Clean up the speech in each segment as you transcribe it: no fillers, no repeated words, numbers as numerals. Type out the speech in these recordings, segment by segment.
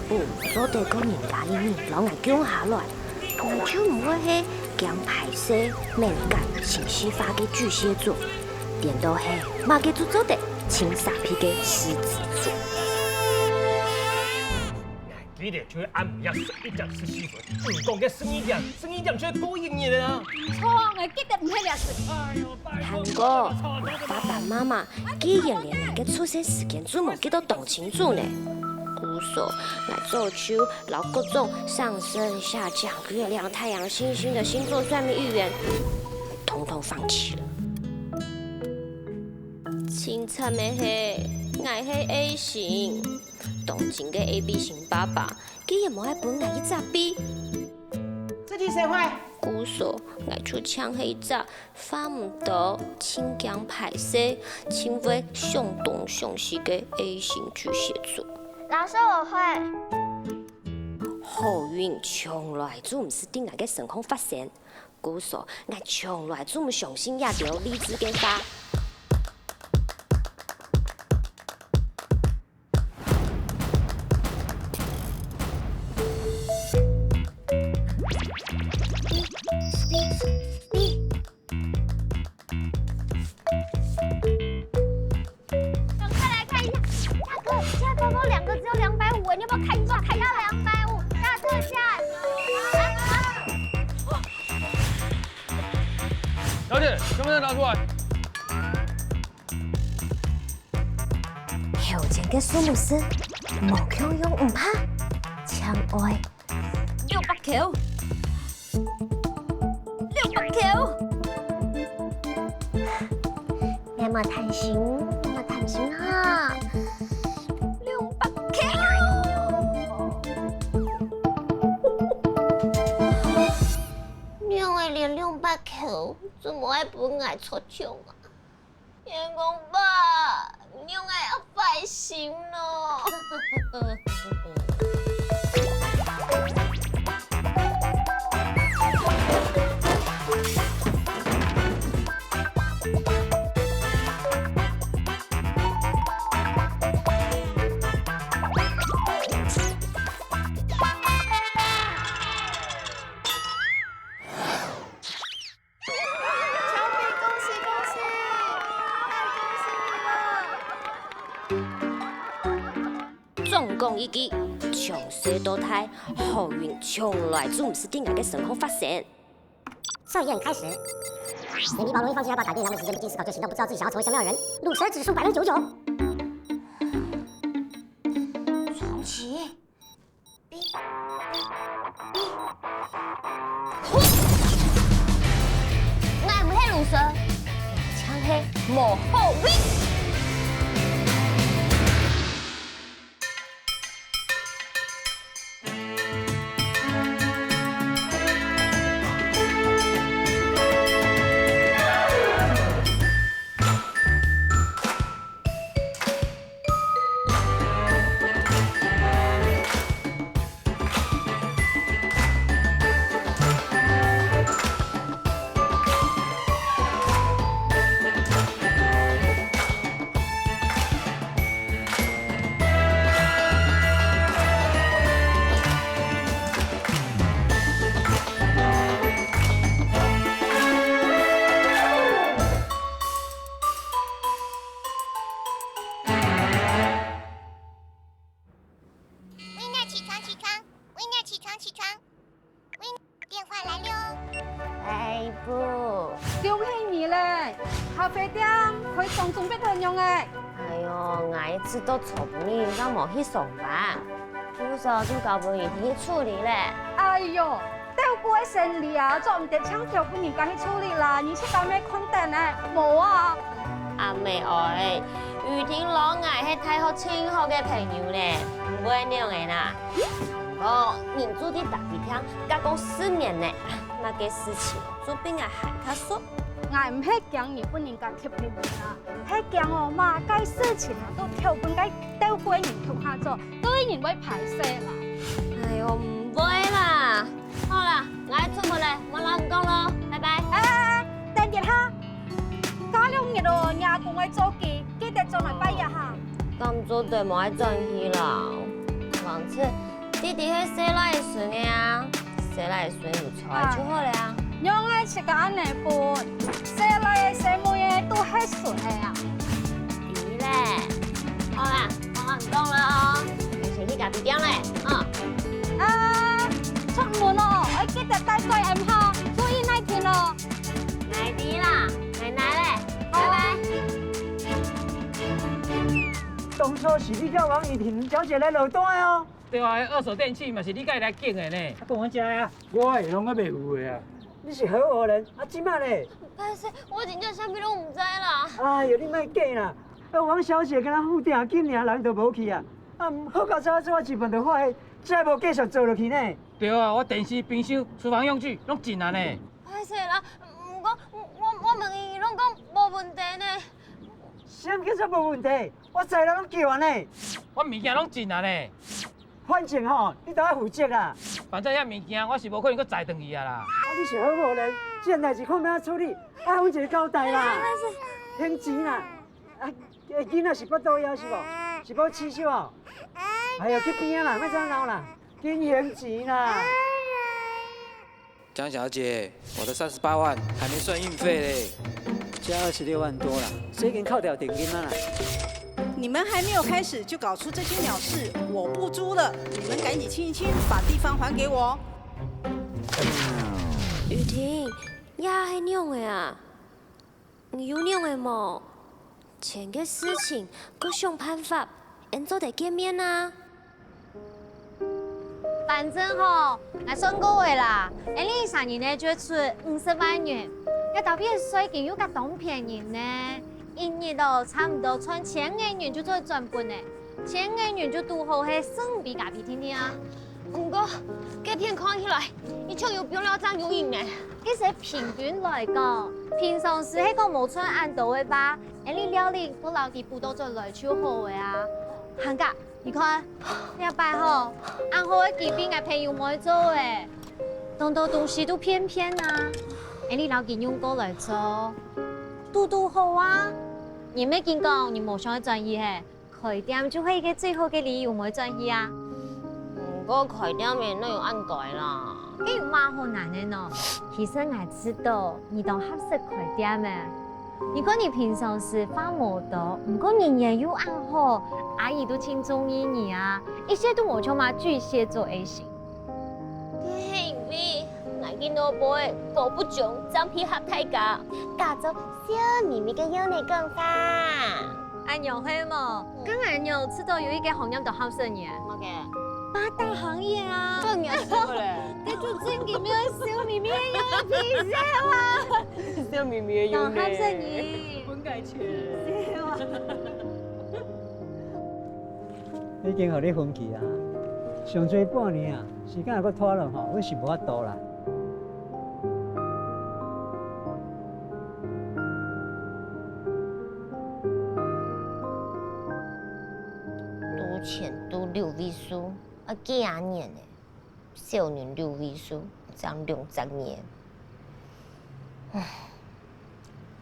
步做得个人家里面让我叫下来，我就唔会係將排泄敏感情緒化嘅巨蟹座，點到係馬嘅做得青沙皮嘅獅子座。記得就會按摩11點14分，唔講嘅11點就會勾引你啦。錯，我記得唔係廿歲。韓哥，爸爸媽媽既然連你嘅出生時間都冇記得講清楚呢，姑嫂，我做出攞各種上升、下降、月亮、太陽、星星的星座算命預言，統統放棄了。清慘的係，我係 A 型，東京嘅 AB 型爸爸，竟然冇喺本我一隻 B。自己社會。姑嫂，我出槍係一隻發唔到清強排泄、清會向東向西嘅 A 型巨蟹座。老師，我會。好運從來就唔是定我嘅成功發現，姑嫂，我從來就唔相信一條理智嘅法。2个只有250，你要不要看一下？看到250，大特价。小姐，身份證拿出來。後前嘅數目是無強用唔怕，搶愛600 Q， 600 Q。那麼貪心，哈。連600 Q 怎麼會本愛出獎啊？員工吧，你愛要費心咯。總共一記，從細到大，好運從來就唔是定我嘅成功發現。測驗開始，眼皮薄容易放棄要不要改變，他們時間不經思考就行動，不知道自己想要成為什麼樣的人，路蛇指數99%。重啟。我唔係路蛇，槍係幕後 V。恭喜你嘞！咖啡店可以當中俾佢用嘅。哎呦，我知道錯半年都冇去上班，姑嫂就交俾你去處理咧。哎呦，都過生理啊，做唔得搶條半年間去處理啦，而且搞咩困難咧？冇啊！阿妹愛，雨婷老外係太好親好嘅朋友咧，唔會那樣嘅啦。哦，人做啲大幾天，加講4年呢，那個事情做俾我喊他說。我唔係講日本人家貼你們啊，係講我嘛，該事情啊都條本該都歸人條下做，對人會排泄啦。哎呦，唔會啦。好啦，我出門嚟，我老唔講咯，拜拜。等陣哈，加2日哦，廿個我做記得做埋8日哈。咁早對冇喺進去啦，況且。弟弟迄洗来会顺的啊，洗来会顺有出来就好了啊。娘爱吃个安尼饭，洗来的洗妹的都很顺的啊。咦咧，好啦，我唔讲了哦，我先去家己点咧，哦。啊，出門哦，我記得帶水飲下，注意安全哦。奶弟啦，奶奶咧，拜拜。当初是你叫王雨婷小姐来落单的哦。对啊，二手电器嘛是你家来拣的呢。跟我讲呀，我的拢还袂有的啊。你是合伙人，啊，即摆咧？歹势，我真正啥物拢唔知啦。哎呦，你莫假啦！王小姐跟她付定金尔，人就无去啊。啊，好到早做一份就发现，再无继续做落去呢。对啊，我电视、冰箱、厨房用具拢进来呢。歹势啦，不过我问伊拢讲无问题呢。啥物叫做无问题？我知啦，拢叫完呢。我物件拢进来呢。反正吼，你都要负责啦。反正遐物件我是无可能搁载转去啊啦。啊，你是合伙人，这件代志看要处理，爱阮一个交代啦。还钱啦，啊，囡仔是腹肚枵是无？是要饲手哦。哎呀，去边啊啦，莫再闹啦，紧还钱啦。江小姐，我的38万还没算运费嘞，加26万多啦，这已经扣掉定金啦。你们还没有开始就搞出这些鸟事，我不租了！你们赶紧清一清，把地方还给我。雨婷，呀迄样的啊，有样的么？前个事情，搁想办法，演做得见面啊。反正吼，来算个月啦，你3年呢就会出50万元，要投币的税金又甲当骗人呢。一日都差不多存1000个元就做转本呢，1000个元就拄好迄算比价比听听啊。不过，这片看起来，伊像有标了张有影呢。其实平均来讲，平常时迄个无存按度的吧，你料理不留伫步道做来就好的啊。汉哥，你看，这摆吼，按好的机兵个朋友冇做诶，很多东西都偏偏啊，你留佮用过来做，拄好啊。你没见讲你冇想去转移嘿，开店就係個最好嘅理由唔去轉移啊。不過開店嘅都要按改啦。這有嘛好難的呢？其實我知道你都合適開店嘅。如果你平常時發冇到，唔過人也有按好，阿姨都挺中意你啊，一切都冇像嘛巨蟹座 A 型。因為我見到妹個不種，真配合大家，嫁咗小咪咪嘅優你講法。安有黑嘛？剛安有知道有一個行業都好適你。OK。八大行業啊！更加少咧。跟住真嘅咩小咪咪嘅皮鞋啊！小咪咪嘅優都合適你。本該錢。已經互你分期啊，上最半年啊，時間還佫拖了吼，我是無法度啦。賭錢賭6位數，幾年呢？少年6位數，漲20年。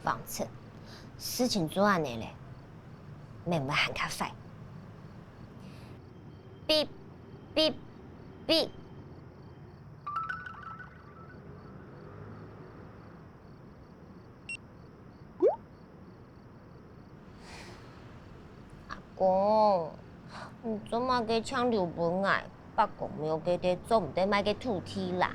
反正事情做安尼咧，免要喊較快。嗶嗶嗶。阿公，你做嘛嘅搶留本愛？北公廟嘅啲做唔得，買嘅土地啦。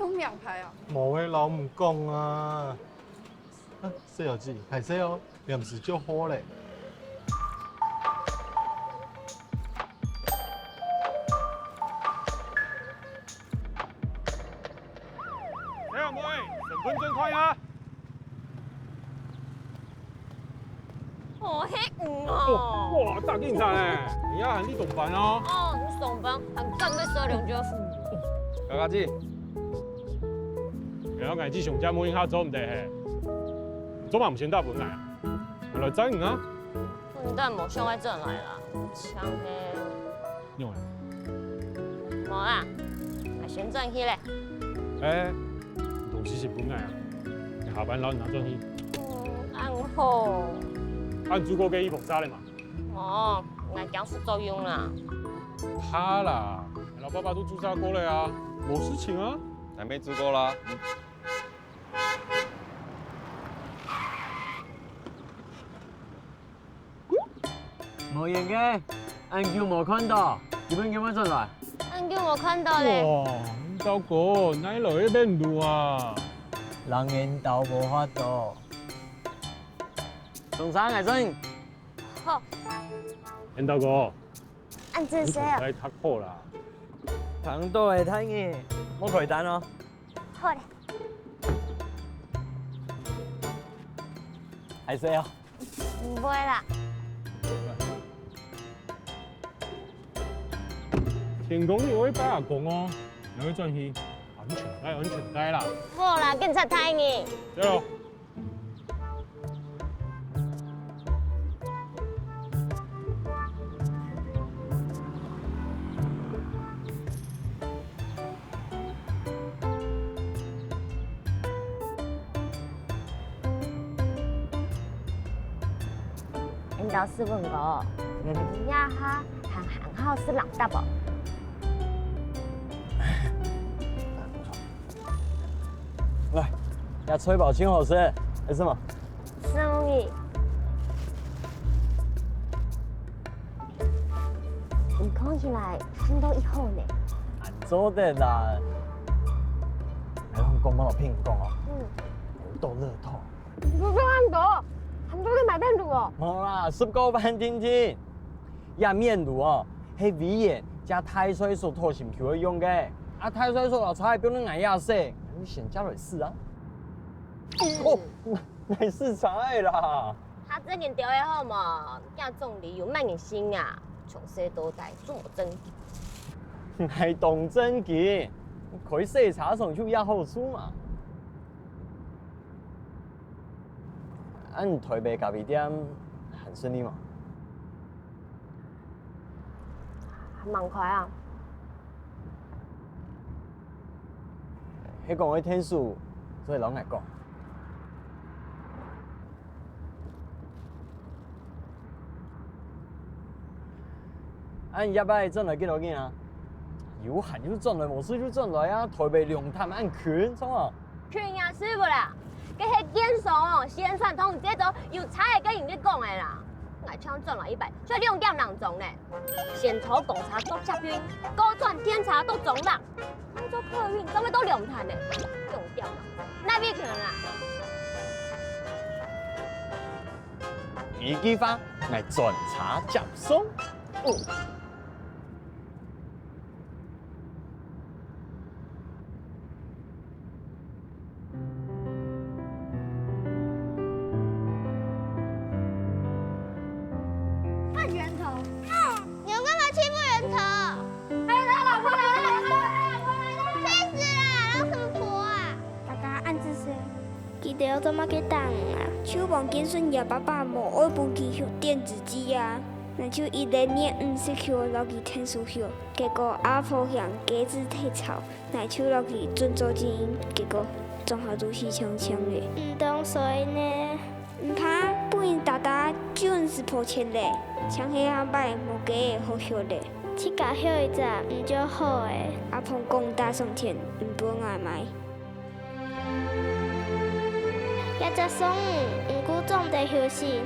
有名牌啊？无诶，老唔讲啊。啊，西游记，系西哦，又唔是足好咧。阿妹，成本真快啊！哦，迄远哦。哇，大警察咧，而家係呢棟辦哦。哦，你上班還干要收兩隻付。家家子，然後藝子上只冇影下走唔得嘿，早晚唔算得本嚟啊，來整唔啊？你但無想愛轉來啦，搶嘿。用啊？無啦，來先轉去咧。誒，同事是本嚟啊，下班攞拿轉去。按好。按足夠嘅衣服衫咧嘛？哦，來講副作用啦。他啦，老爸爸都註冊過了呀，冇事情啊。還沒足夠啦。冇影嘅，按叫冇看到，點樣進來？按叫我看到咧。哇，糟糕，哪來一邊路啊？人緣鬥無法度。宋生係真。好。袁大哥，按這些啊。來讀好啦。糖都係睇嘅，冇佢單咯。好咧。係誰啊？唔會啦。田講你可以擺下講哦，你可以轉去安全帶啦。冇啦，警察睇你。對咯。老師問我，你呀哈喊韓浩是老大不？喂，要崔寶清好吃，係什麼？生意。你看起來奮鬥以後呢？做得啦。係香港幫我騙講哦。到樂透。不過咁多。很多人買面乳哦。冇啦，19萬天天。呀面乳哦，係美顏加太歲素拖線條去用嘅。啊，太歲素老菜不用眼藥色，你先加落試啊。哦，乃是菜啦。他這件調的好嘛，加種理由賣你心啊，從細到大做真。係動真嘅，佢細茶上就要好處嘛。按台北咖啡店很順利嘛？還蠻快啊。迄講嘅天數，所以老愛講。按一擺轉來幾多件啊？有閒就轉來，冇事就轉來啊！台北龍潭按群，怎麼？群也是不啦？佢係建商哦，先傳通這種有才嘅跟人哋講嘅啦。我搶賺來100，所以2點人鐘呢。先炒貢茶都接運，高轉天茶都總人，按做客運怎麼都兩攤呢？2點人，哪邊去啦？一句話，係轉茶接送。记得要怎么去打啊？手忘紧顺爷爸爸无爱补去电子机啊，那就一连念50球落去天数球，结果阿婆向家子体操，那就落去准做精英，结果综合都是强强的。唔懂所以呢，唔怕不因大大就是破钱嘞，像迄下摆无家的好笑嘞。去搞休一阵唔就好诶，阿婆讲大送钱，唔本爱买。一隻餸唔顧種地休息。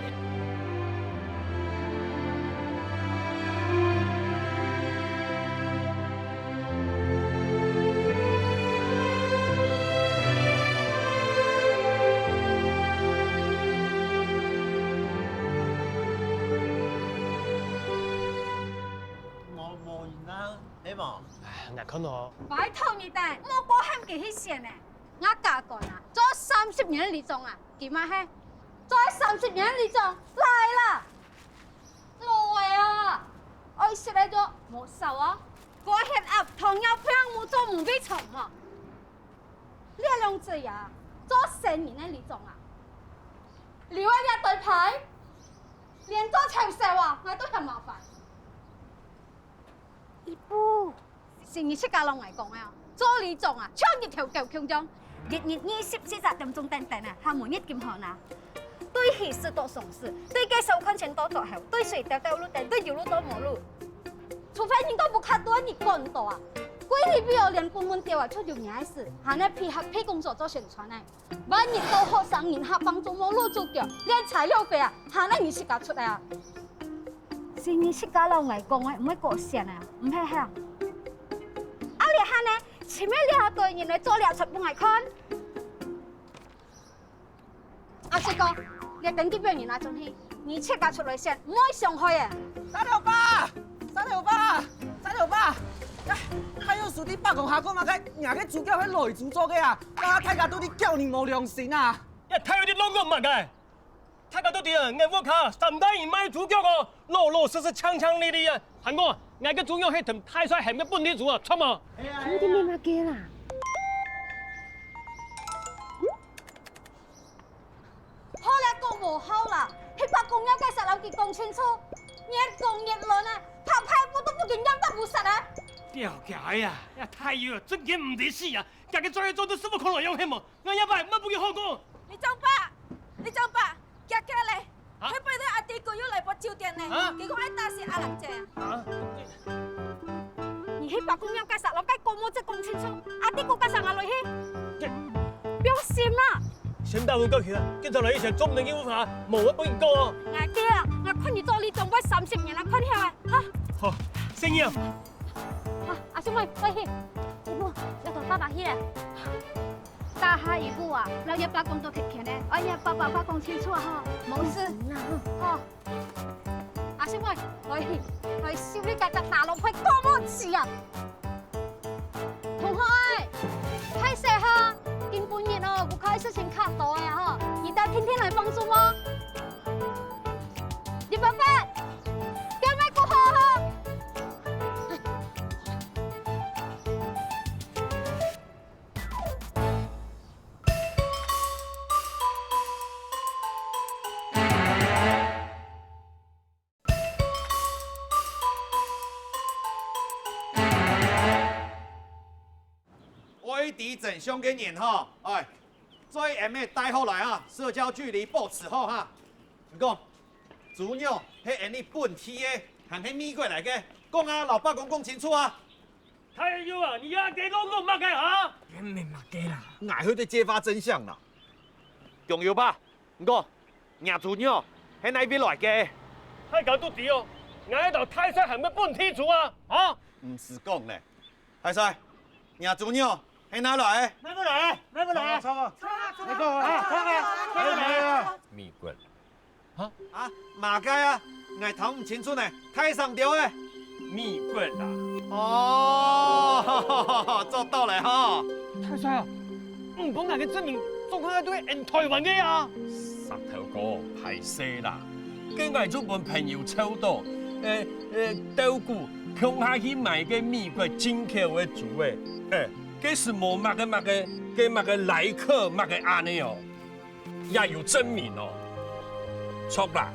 眼看哦。拜托你哋，莫过喊佢去先呢。我嫁过啦，做30年里种啊，點解嘿？做30年里种嚟啦，來啊！我食嚟咗冇受啊，我吃鴨糖要不要冇做唔俾蟲啊？呢兩隻呀，做10年嘅里種啊，另外一對牌，連做長壽啊，我都嫌麻煩。姨夫，成日出家老外講啊，做里種啊，搶一條狗強種。日20-40點鐘等等啊，他每日咁行啊，對喜事多重視，對嘅收看錢多做好，對水掉路等，對有路多冇路。除非你都不看多，你講多啊，貴你不要連本掉啊，出條嘢事，還能配合工作做宣傳呢。萬一到學生銀行幫助冇路做掉，連材料費啊，還能你自家出嚟啊。是你自家老外講嘅，唔會過線啊，唔係嚇。啊，你看呢？前面2對人嚟做2出半嚟看。阿四哥，你等啲病人拿進去，你自家出嚟先，唔可以上去啊。368，還有事你8公下個嘛？佢硬嘅主教喺內主做嘅啊！啊，大家都啲叫你冇良心啊！一睇嗰啲啷個唔係嘅，大家都啲啊，我卡3大人買主教個，老老實實強強烈烈啊！韓國，我嘅主教係同太帥係咩本地主啊？錯嘛？有啲咩乜嘅啦？好啦，講無好啦，去把公園嘅石樓結講清楚，越講越亂啊！拍拍我都不見音得不實啊！掉解呀！呀，太熱，真嘅唔得事啊！家嘅做嘢做到什麼可能有希望？我一擺乜不要好講。你走吧，夾嚟，佢背到阿弟個要嚟播照電呢，結果喺打死阿蘭姐啊！你去把公園嘅石樓嘅講冇即講清楚，阿弟個加上阿女去，表現啦！先到會過去啦，跟住嚟一齊中定嘅話，冇乜幫人講哦。阿爹啊，我看你做呢種鬼30年啦，快啲啊！嚇！好，聲音。阿小妹，快去！姨母，你同爸爸去啦。大下姨母啊，老爺爸講到極強咧，哎呀，爸爸講清楚啊，冇事。好。阿小妹，來燒呢架大陸批多麼次啊！同學，太細哈，見半日哦，不開事情卡到啊嗬，你得天天來幫助嗎？葉爸爸，點解過河嗬？威迪整凶嘅人哈，哎，最 M 嘅帶好來啊，社交距離保持好哈。唔講，主鳥係人哋本地嘅，係喺美國嚟嘅，講啊，老爸講清楚啊。太熱啊，你阿爹啷個唔嘅嚇？唔係乜嘅啦，挨佢哋揭發真相啦。仲有吧？唔講，nhà主鳥喺哪邊來嘅？太搞到底哦，我喺度太帥係咩本地主啊？啊？唔是講咧，太帥，nhà主鳥喺哪來？哪個來？你個啊，美國。啊？馬街啊？我睇唔清楚呢，太上吊嘅。美國啦。哦，做到了哈！太帥啊！唔講我嘅證明，仲係對人台灣嘅啊！石頭哥排泄啦，跟我做伴朋友超多，豆腐鄉下去買嘅美國進口嘅豬誒，這是冇乜個來客乜個安尼哦，也有證明哦。錯啦，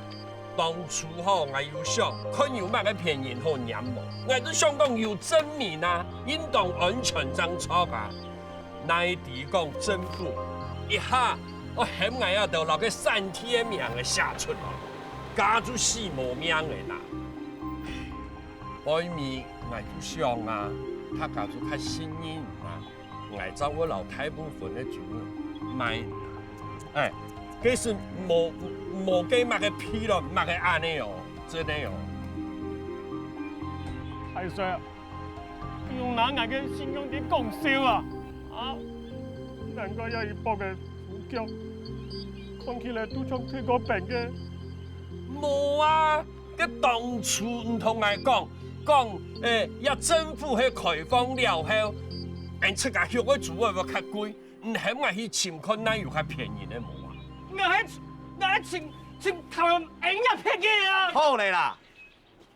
當初吼我有想看有乜個便宜好飲無，我都想講有證明啊，應當安全正錯啊。內地講政府一下我嫌我要到那個3天命嘅下出哦，加住死無命嘅啦。外面我就想啊，他加住較新穎啊，我找我老太部分嘅豬買，這是冇給乜個批咯，乜個安尼哦，真的哦。太帥啊！用哪眼嘅信用點講笑啊？啊！難怪有一幫嘅主教，看起來都像退過病嘅。冇啊！佢當初唔同我講，讲，要政府去开放了后，出家乡的厝会较贵，唔系我去寻看哪有较便宜的无啊？我请台湾人也便宜啊！好嘞啦，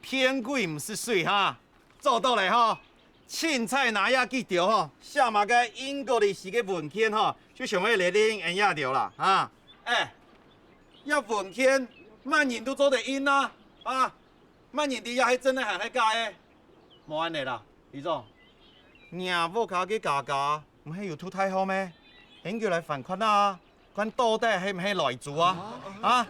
偏贵唔是水哈，做到嘞哈。凊彩哪也记着吼，下马个英国的是个文件吼，就想要来领人也着啦啊！要文件，万人都做得应啊啊！万人伫也系真的行喺假的，无安尼啦，李总，娘某卡嘅价格，唔系要吐太好咩？应叫来罚款啊！款到底系唔系来做啊？啊！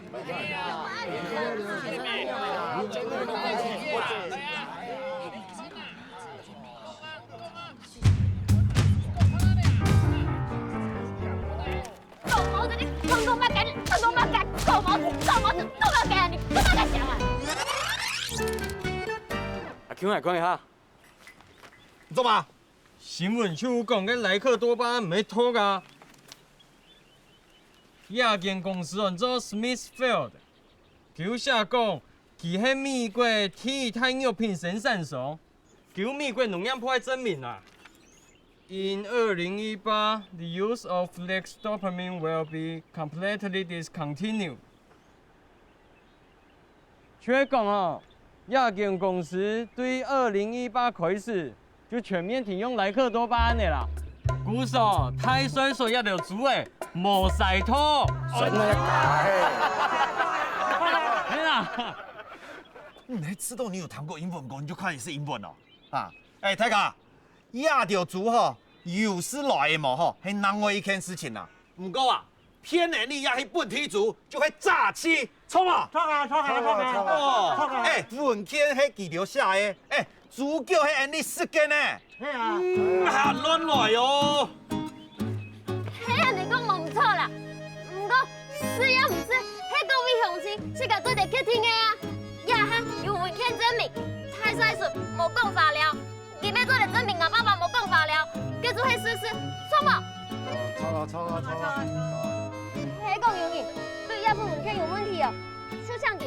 阿 Q 来讲一下，做嘛？新闻上讲嘅莱克多巴唔系拖噶，亚间公司叫做 Smithfield， 叫下讲其系美国天然炭药品生产商，叫美国农业部来证明啦。In 2018, the use of lexdopamine will be completely discontinued。却讲哦，亚健公司对2018开始就全面停用莱克多巴胺的啦。古说太岁所要的猪诶，无晒拖。真的假的？对啦。你还知道你有谈过英文歌，你就看你是英文哦。啊，大家，亚条猪吼，有时来的嘛吼，系难为一件事情啦。唔过啊，偏人你也去本地猪，就会诈欺，错嘛？错啊！哦，文件迄记条写的，主角迄人你失根呢？系啊，乱来哟。嘿，人讲冇唔错啦，不过是也唔是，迄个位乡亲是甲做者客厅的啊，也哈有文件证明，太帅叔冇讲法了，伊要做者证明我爸爸冇讲法了，叫做迄事实，错冇？错啊！迄个有人对亚份文件有问题哦，摄像机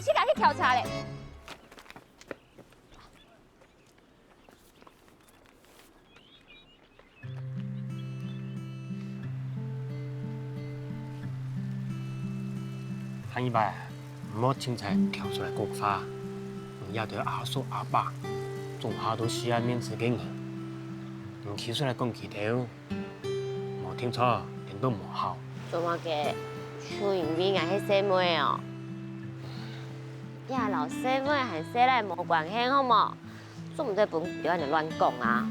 去甲去调查咧。潘一白，唔好凊彩跳出来国法，你要得阿叔阿爸，总下都需要面子给你。你跳出来讲其他，冇听错，点都冇好。做乜嘅？出因为我係細妹哦，呀老細妹和細奶冇關係好冇？做唔對本表人亂講啊！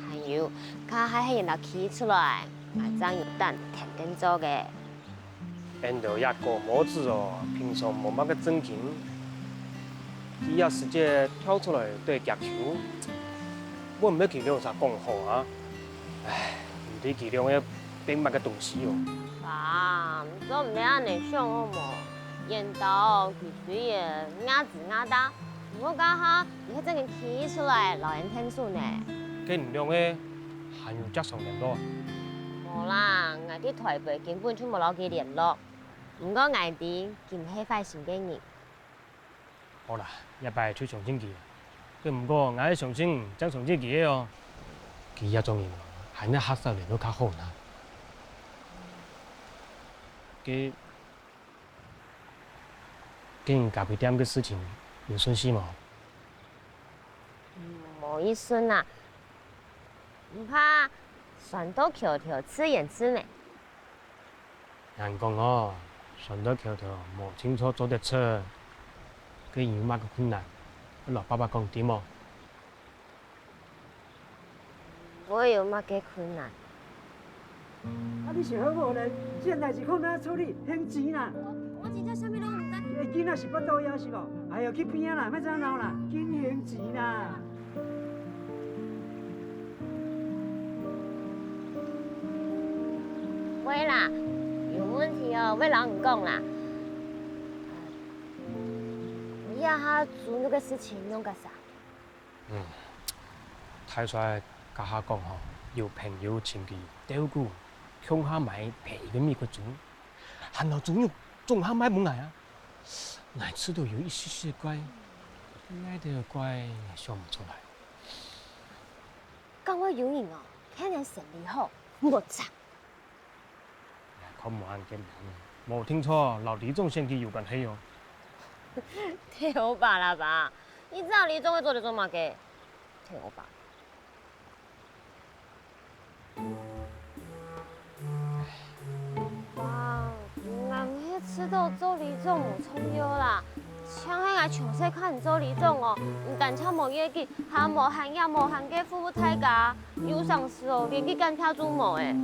還有，佢係人哋企出來，我爭有蛋田跟做嘅。人哋一個模子哦，平常冇乜個正經，伊也直接跳出來對夾球，我唔知佢兩啥講好啊！唉，唔知佢兩個變乜個東西哦。爸，做唔得安尼想好冇？演到佢水嘅鴨子鴨蛋，唔好講下，而家真係企出來，留人聽數呢。佢唔兩個還有接上聯絡。冇啦，我啲台北根本就冇攞佢聯絡。唔過外地見起快線嘅人。好啦，一擺去重慶記，佢唔過我喺重慶爭重慶記嘅哦。佢一種人係呢黑手聯都較好啦。佢跟咖啡店嘅事情有順序冇？冇意思啊，唔怕船到橋頭自然直呢。人講哦，船到橋頭冇清楚做得出，佢有乜個困難，你老爸爸講點冇？我有乜嘅困難？啊，你想好無咧？這代志看哪處理，還錢啦。我真正啥物都唔知。囡仔是腹肚枵是無？哎呦，去邊啊啦，莫再鬧啦，緊還錢啦。喂啦，有問題哦，喂老唔講啦。你要他做那個事情弄個啥？太帥家下講吼，有朋友前期釣股，向下買便宜嘅美國豬，然後仲要下買唔嚟啊！哪次都有一絲絲怪，应该就怪想唔出来。讲我有人哦，肯定生理好，莫杂。看无案件无听错，老李总身体有关系哦。替我爸啦爸，你知道李总会做得做嘛嘅？替我爸。爸，俺迄次都做李总无冲腰啦。像迄个从细看做李总哦，唔但超无业绩，还无涵养、无涵给服务大家，有上司哦，连去干跳做无诶，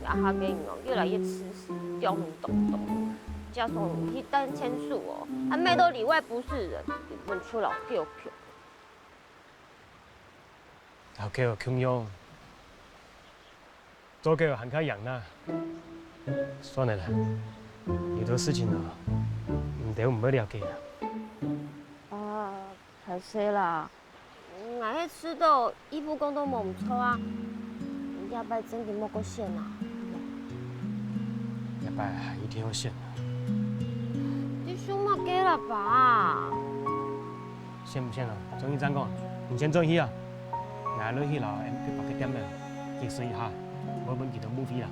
也下给哦越来越吃屎，刁民咚咚，加上去单签数哦，还妹都里外不是人，问出老叫票。老叫穷用，做叫很开养呐。算了啦，有的事情哦，唔得唔要了解啦。歹势啦，俺迄次都衣服讲都无唔错啊，下摆真嘅莫个线啊。下摆一定要线啊！你想嘛假啦爸？线唔线啊？总医长讲，唔先做去啊，俺落去啦，去别个店咧，解释一下，我问佢到冇费啦。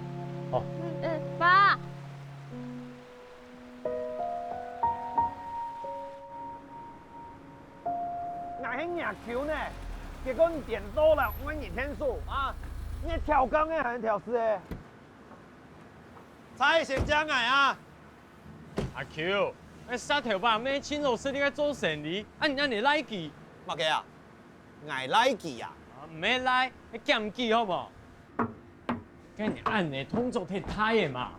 哦。爸。赢球呢，结果你点多了，我赢天数啊！你挑杠的还是挑丝的？蔡先生啊！阿 Q， 那杀头吧，咩亲手师你该做生意，你来记？乜嘅啊？挨来记啊？唔咩来，你减记好无？跟你按呢，通做太太的嘛。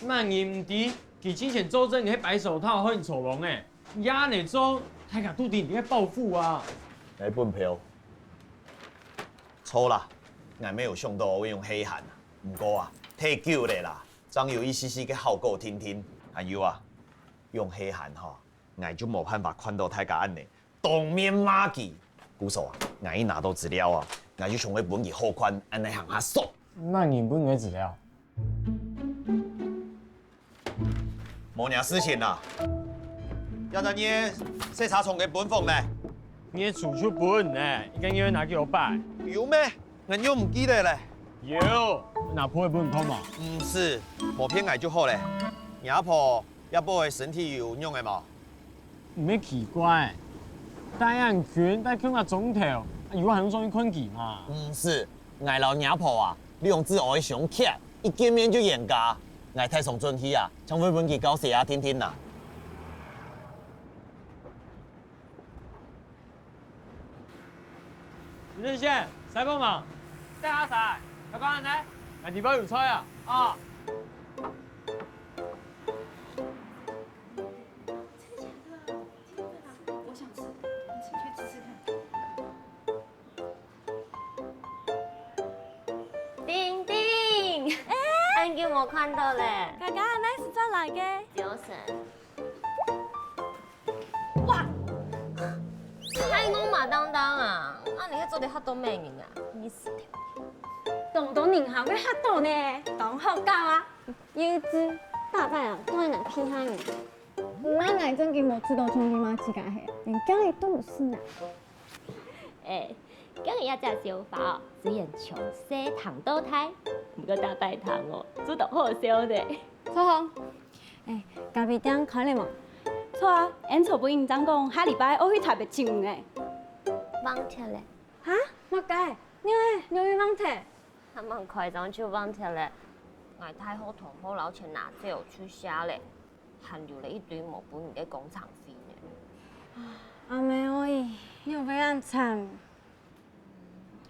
万一唔知，佢之前做证，你迄白手套很丑龙诶，压你做，大家笃定你喺报复啊！来本票，错啦，俺没有想到我用黑函，不过啊，太久咧啦，总有一丝丝嘅效果听听。还有啊，用黑函吼，俺就冇办法看到大家安尼当面骂佢。故说啊，俺一拿到资料啊，俺就想要本佢好款，安尼行下爽。那你本嘅资料？冇件事情啦，要在你细查从嘅本俸咧。你的储蓄本呢？一个月拿给我爸。有咩？俺又唔记得咧。有，拿破的本看嘛？唔是，无骗俺就好咧。阿婆要保的身体有用的嘛？唔咩奇怪，戴眼镜戴看下总头，以后还用中意困己嘛？唔是，俺老阿婆啊，两只爱上客，一见面就严格。俺太上准去啊，将会本去搞写啊听听啦。任线，谁帮忙？带下谁？要干呢？俺地包有菜啊！啊！我想吃，你请去吃吃看。丁丁，俺叫我看到嘞。哥哥，那是转来嘅？就是。哇！太我马当当啊！你喺做啲黑到咩人啊？你死條！當到年後嘅黑道呢，當好教啊！幼稚，大伯啊，都係嚟騙下人。那奶真嘅冇知道中意媽自己係，連家裡都唔是呢。今日一隻小法哦，雖然從細糖到大，唔過大白糖哦，做到好笑的。楚紅，隔壁店開了冇？錯啊，俺曹本院長講下禮拜我去台北招嘅。網鐵咧？嚇？乜解？你去網鐵？他們開張就網鐵咧，我太后同好老錢拿走出下咧，還留了一堆冇本嘅工廠費呢。阿妹哎，你有俾人慘？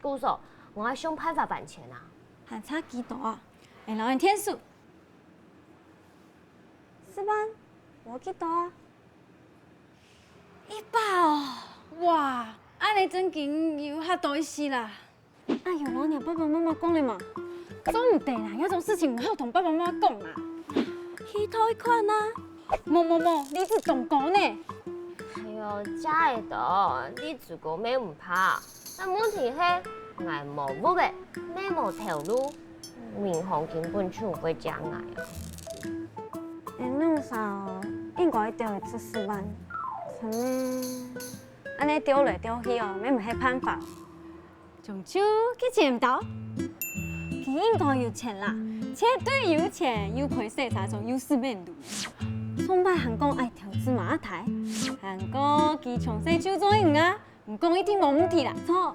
姑嫂，我還想辦法辦錢啊。還差幾多啊？老人天數。4萬？我幾多啊？100哦！哇，安尼真緊有遐多事啦！哎呦，老娘爸爸媽媽講了嘛，做唔得啦，有種事情唔好同爸爸媽媽講啊。去貸款啊？冇，你是懂講呢？哎呦，真係的，你自個咩唔怕？但問題係，我冇屋嘅，咩冇頭路，銀行根本就唔會將我啊。那麼少，應該一定會出4萬，可能安尼丢来丢去哦，免唔系办法。从手去剪刀，佢应该有钱啦，绝对有钱，又可以洗茶种，又四面路。崇拜韩国爱投资马台，韩国佢从细就做人啊，唔讲一定冇问题啦，错。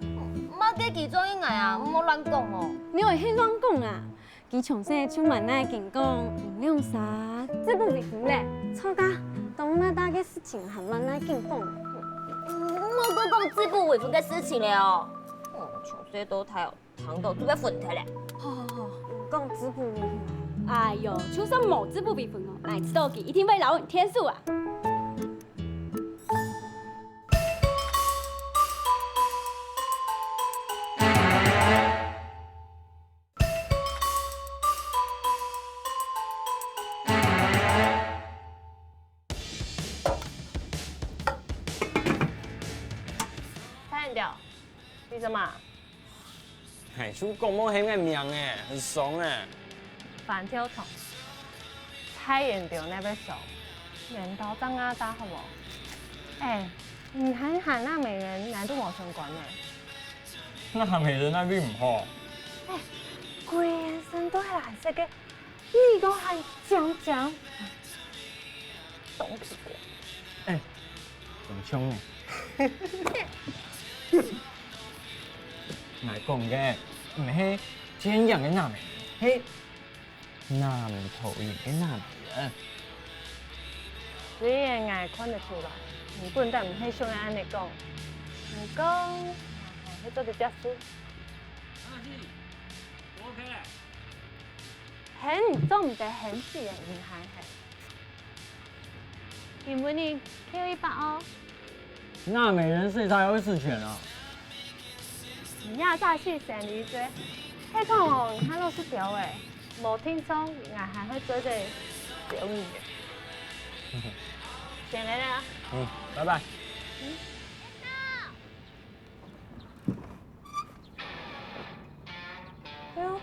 冇给其中应来啊，唔好乱讲哦。你话去乱讲啊？佢从细就蛮爱讲讲饮料啥，这不为苦嘞，错噶。当那大嘅事情还蛮爱讲讲。我讲讲自不为夫嘅事情了哦。从细都睇哦，糖豆都要分开咧。好，讲自不为夫。哎呦，就算冇自不为夫哦，哪知道佢一定会老人天数啊！你什么？哎，出公摸黑个名哎，很怂哎。反跳桶，菜园掉那边熟，人刀张阿达好不？哎，你喊喊那美人难度冇相关呢？那韩美人那边唔好。哎，规人生都系蓝色嘅，你都还讲讲，懂屁股。哎，仲冲哎。我讲嘅唔係天养嘅南美人，係南投影嘅南美人。虽然我看得出来，你本但唔係像安尼讲，唔讲係做啲假事。很做唔得很自然銀行係。原本你 Q100哦。南美人谁才有事权啊？你亚炸去成你追，黑胖哦，他都是屌诶，冇聽說我還會追着屌你嘅。先嚟啦。拜拜。喲，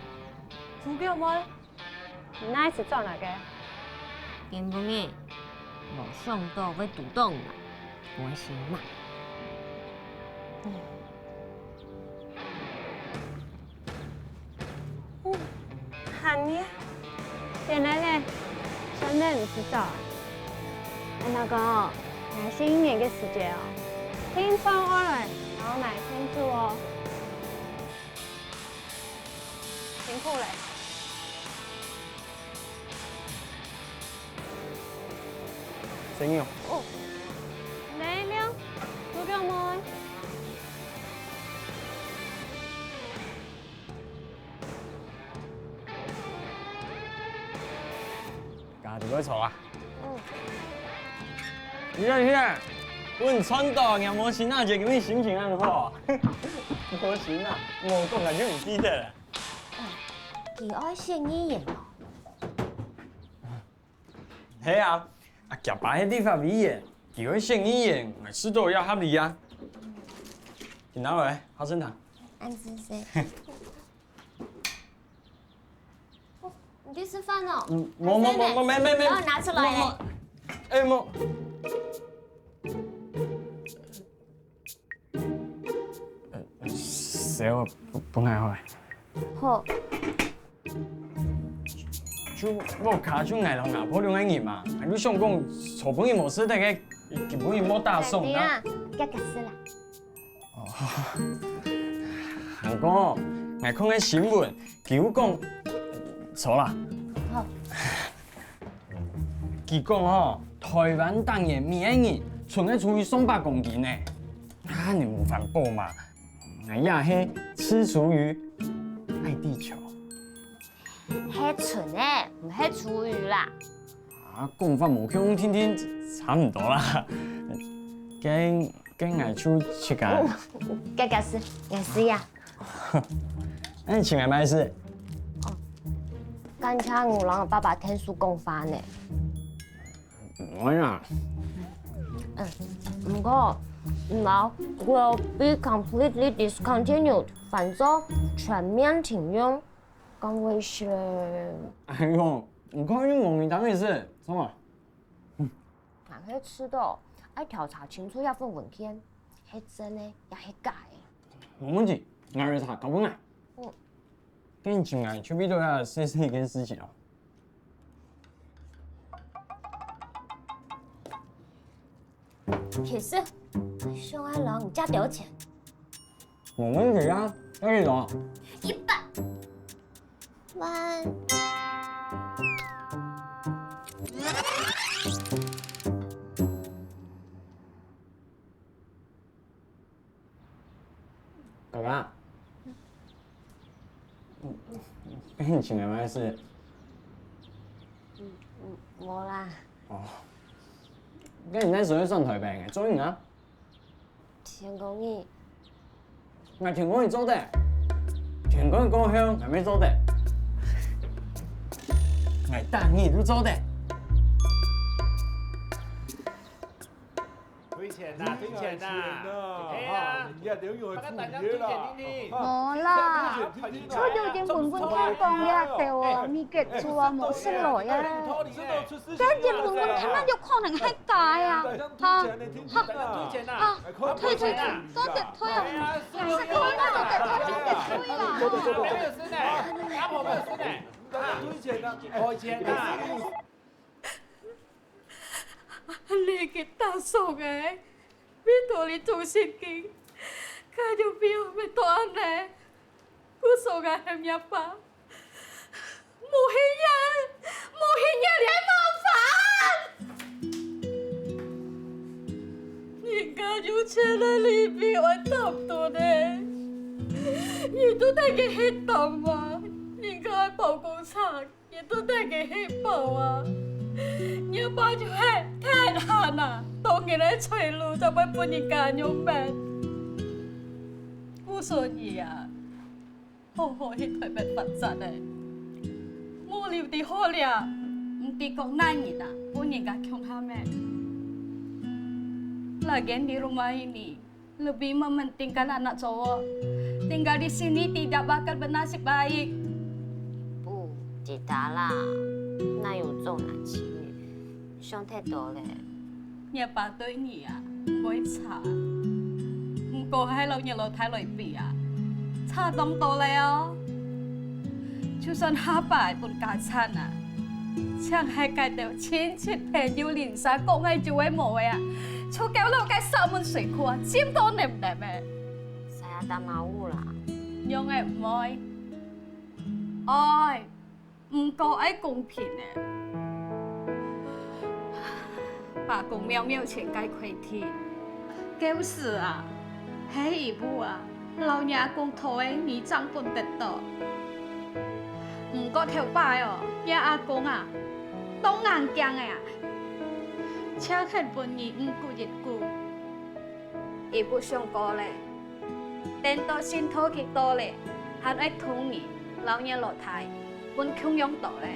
主角妹，你那一次撞哪個？根本嘅，冇想到會主動啦，我先嘛。喊你，先來咧，真的唔知道。那個，還是一年嘅時間哦，聽說我來，然後買天珠哦，辛苦嘞。醒用。哦，嚟了，主角妹。家己要坐啊！你看，阮穿到杨模型那就给你心情很好。模型啊，我讲啊就唔记得了。佢愛寫語言咯。係啊，夾擺喺啲法語言，佢愛寫語言，咪知道要合理啊。你拿回來，花生糖。安子生。你去吃飯哦。沒，然後拿出來嘞。哎冇。誰我不愛回。好。就我卡就挨到拿破崙嘅人嘛，你想講錯朋友冇識得嘅，基本上冇打送啦。加個事啦。哦，韓國，我看嘅新聞，佢講錯啦。好。佢講吼，台灣當年免人，存喺廚餘200公斤呢，啊你冇反駁嘛？我也係吃廚餘，愛地球。係純誒，唔係廚餘啦。啊，講法無腔天天差唔多啦。跟藝出去㗎。加個事，也是呀。那你請來咩事？哦，剛才我讓我爸爸聽書講翻呢。我呀。不過now will be completely discontinued，反正全面停用。講回事嘞。哎呦，你看你蒙你當咩事？什麼？還會吃到，愛調查清楚一份文件，是真的，也是假的。冇问题，我去查搞本来。嗯。跟你进来，去边度要说一件事情哦。铁丝，上海人加多少钱冇问题啊，多少？100万。哥哥，跟你请来没事？冇啦。哦。跟你那时候上台北嘅，做你啊？天公你，我天公你做的，天公故乡还没做的，我大你都做的。推钱呐，推钱呐！哎呀，明日兩樣係富嘢啦。冇啦，出咗件本本聽講呀，掉啊，咪結住啊，冇識來啊。跟件本本聽乜有可能係假啊？嚇推推，多隻推啊！係啊，多隻推啊！沒有事呢，阿婆沒有事呢，推錢啊，開錢啊！你嘅大叔嘅，邊度你做事情，家就邊咪多安呢？我數嘅係咩吧？冇氣人，冇氣人你冇飯。人家有錢喺裏邊，我差唔多呢。人都得嘅黑檔啊，人家報工廠，人都得嘅黑報啊。要把就係太閒啦，當然喺隨路就咪半年間用命。我所以啊，好好去台北發展咧，冇料啲好了，唔啲講難人啊，半年間窮下咩？Lagian di rumah ini lebih mementingkan anak cowok. Tinggal di sini tidak bakal bernasib baik. 不，记得啦，哪有重男轻女，想太多咧。nhà bà tới nhỉ à, với cha. Cô hai lâu nhà lâu thái lợi bị à, cha đông to leo. Chú son hai bài bún cá chan à, chẳng hai cái đều chín chít bèn yêu liền xa cô ngay chú ấy mồ à. Chú kéo lâu cái sợ môn水库啊，尖多đẹp đẹp à. Saya dah mau lah. Nhưng em mời. Ôi, có ai công bình nè. Bà cùng mèo mèo chuyện cái khuấy thì kéo sự à, hay ý bù à, lão nhà cùng thôi ní trăng bồn tết tỏ. Có theo bài à, nhà à công à, đông ngang kiang à. Chắc hẳn bồn nhị cụ dịch cụ. Ý bù xong có lệ. Tên tổ xin thô kịch tổ lệ, hắn ấy thông nhị, lão nhà lọ thái, bồn không giống tổ lệ.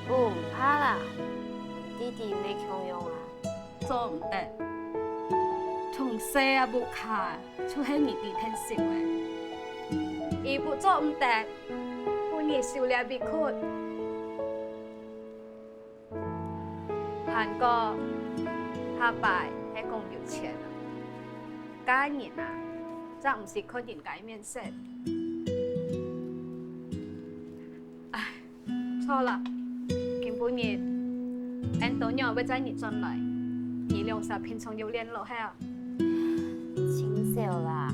唔怕啦，弟弟未強用啊，做唔得。從細啊冇卡，就係你哋聽少嘅。而不做唔得，半夜少了別哭。韓國下擺係講有錢啊，家人啊，真唔是看人解面色。唉，錯啦。半夜，俺到娘要在你轉來，你兩手平常有聯絡下。清少啦，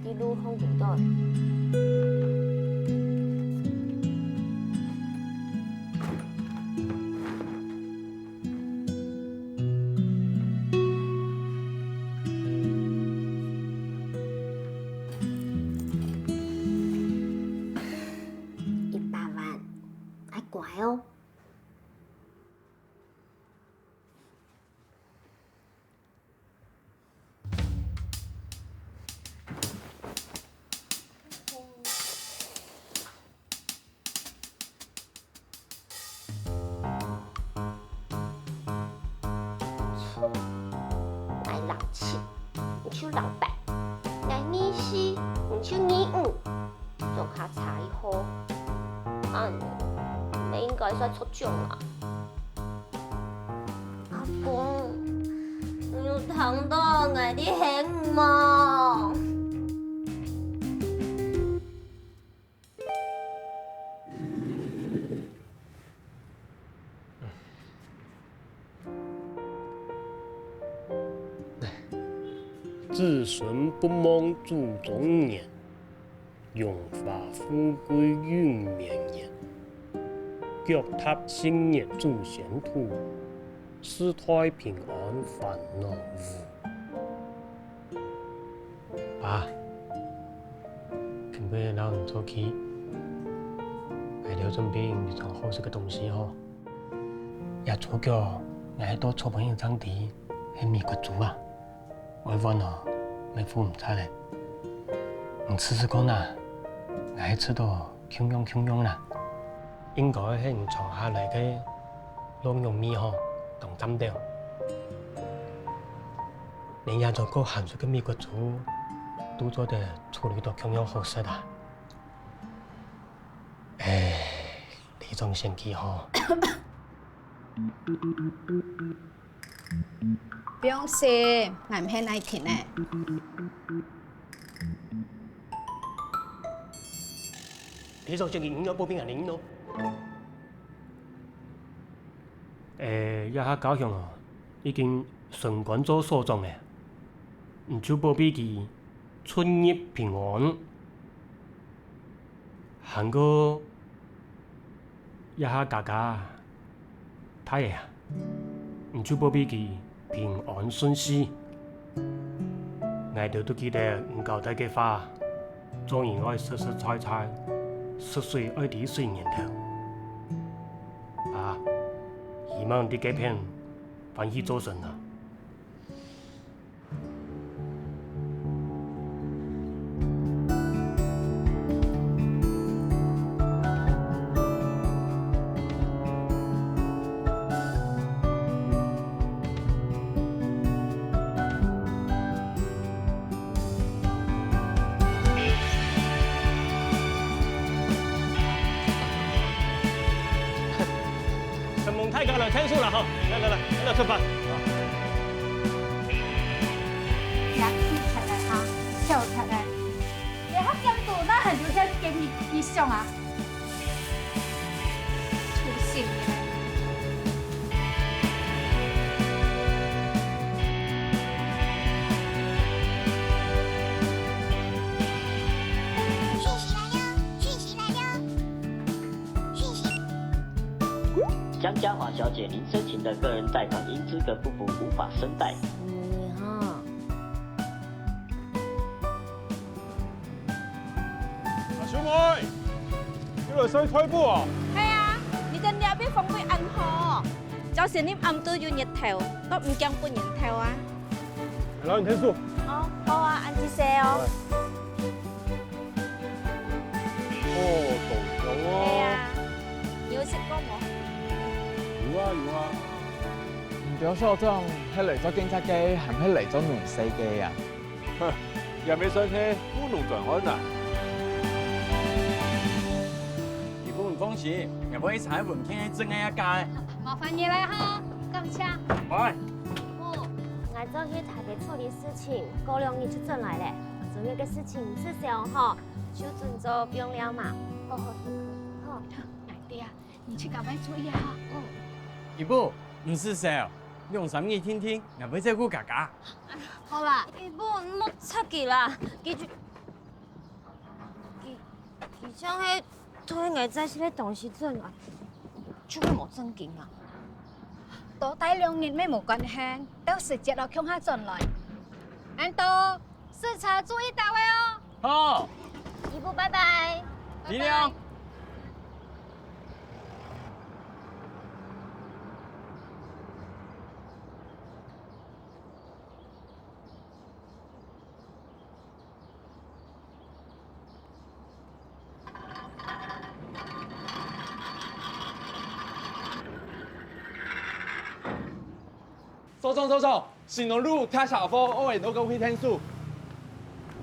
啲路好幾多。100萬，還乖哦。買人錢，唔超人白；買利息，唔超義務，仲下踩好。你應該使出獎啊！阿公，有糖到我的羡慕。子孙不忘祖宗言，荣华富贵永绵延。脚踏新年祖先土，世态平安烦恼无。爸，平辈老人做起，爱留准备一种好吃的东西哦。也做叫爱多小朋友长大，系美国族啊。我问哦，妹夫唔知咧，唔试试看啦，爱吃到穷样啦，应该系唔藏下来嘅long用米吼同浸掉，人家做个咸水嘅美国族，都做得处理到穷样好食啦。哎，呢种先气吼。不用谢，我唔系爱听呢。呢種正嘅影咗報邊人影咯。一下高雄哦，已經順管做所長咧，唔就報俾佢春節平安，行個一下家家睇嘢啊，唔就報俾佢平安順遂。我哋都記得唔交代嘅話，做人愛實實在在。10歲愛滴水年頭，爸，希望你這片歡喜做成啊！太高了，天数了哈！来，出发。呀，起来哈，跳起来！你黑监督那很留下给你印象啊，粗心的。江嘉华小姐，您申请的个人贷款因资格不符，无法申贷。你哈，小妹，你嚟洗腿波啊？系啊，你嘅兩邊風會暗河，就是你暗到要日頭，都唔驚半日頭啊。老人天數。哦，好啊，按住寫哦。哦，懂咗啊。係啊，要食歌冇？有啊。唔叫所長，係嚟咗警察機，係唔係嚟咗農司機啊？哼，又未上車，烏龍在安啊！你不用放心，也不會踩文件真嘅一家。麻煩你來哈，感謝。喂。我做去台北處理事情，過2日就轉來咧。重要嘅事情唔是上吼，就轉做不用了嘛。好。奶爹啊，你去趕快注意哈。姨母，唔是笑，你用心意聽聽，也不會照顧家家。好啦，姨母莫出去啦，記住，將迄推藝仔些東西轉來，就會冇正經啊。多待2日沒關係，到時節落向下轉來。安多，視察注意到位哦。好。姨母，拜拜。力量。收眾，前路路睇查科，我為到個會聽書。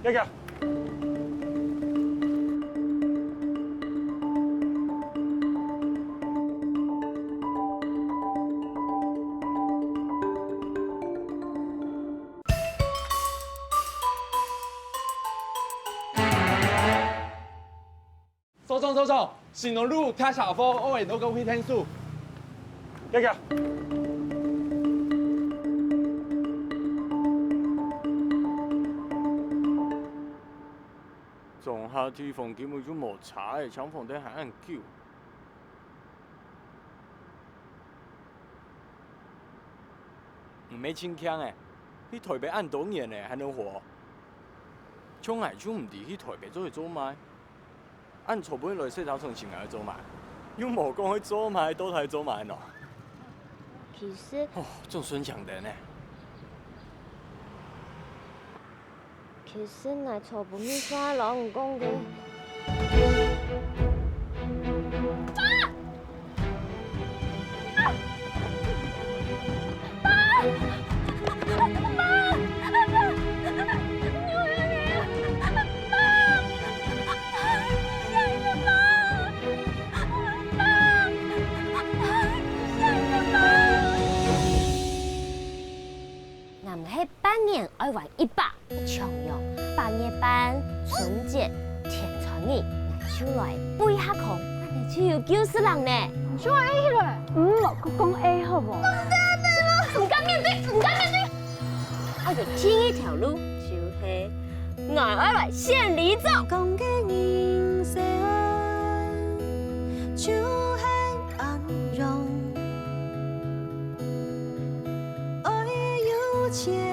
一個。走，行动路踏小坡，我会多个会天数。哥哥。仲夏天房根本就冇查嘅，搶房底還按叫。唔係輕強誒，去台北按多年誒，還能活。從來就唔地去台北做去做賣，按錯本來細頭從前嚟做賣，又冇講去做賣，都係做賣喏。其實哦，仲孫強的呢。其實乃錯本去耍老唔講嘅。半年爱玩100，重用半夜班、春节、天穿日，俺就来背下空，俺哋就有90人呢。你说 A 了，6個講 A 好不？唔敢面對，唔敢面對。我就天一條路，就是俺愛來獻禮走。講嘅人生就很安容，愛有錢。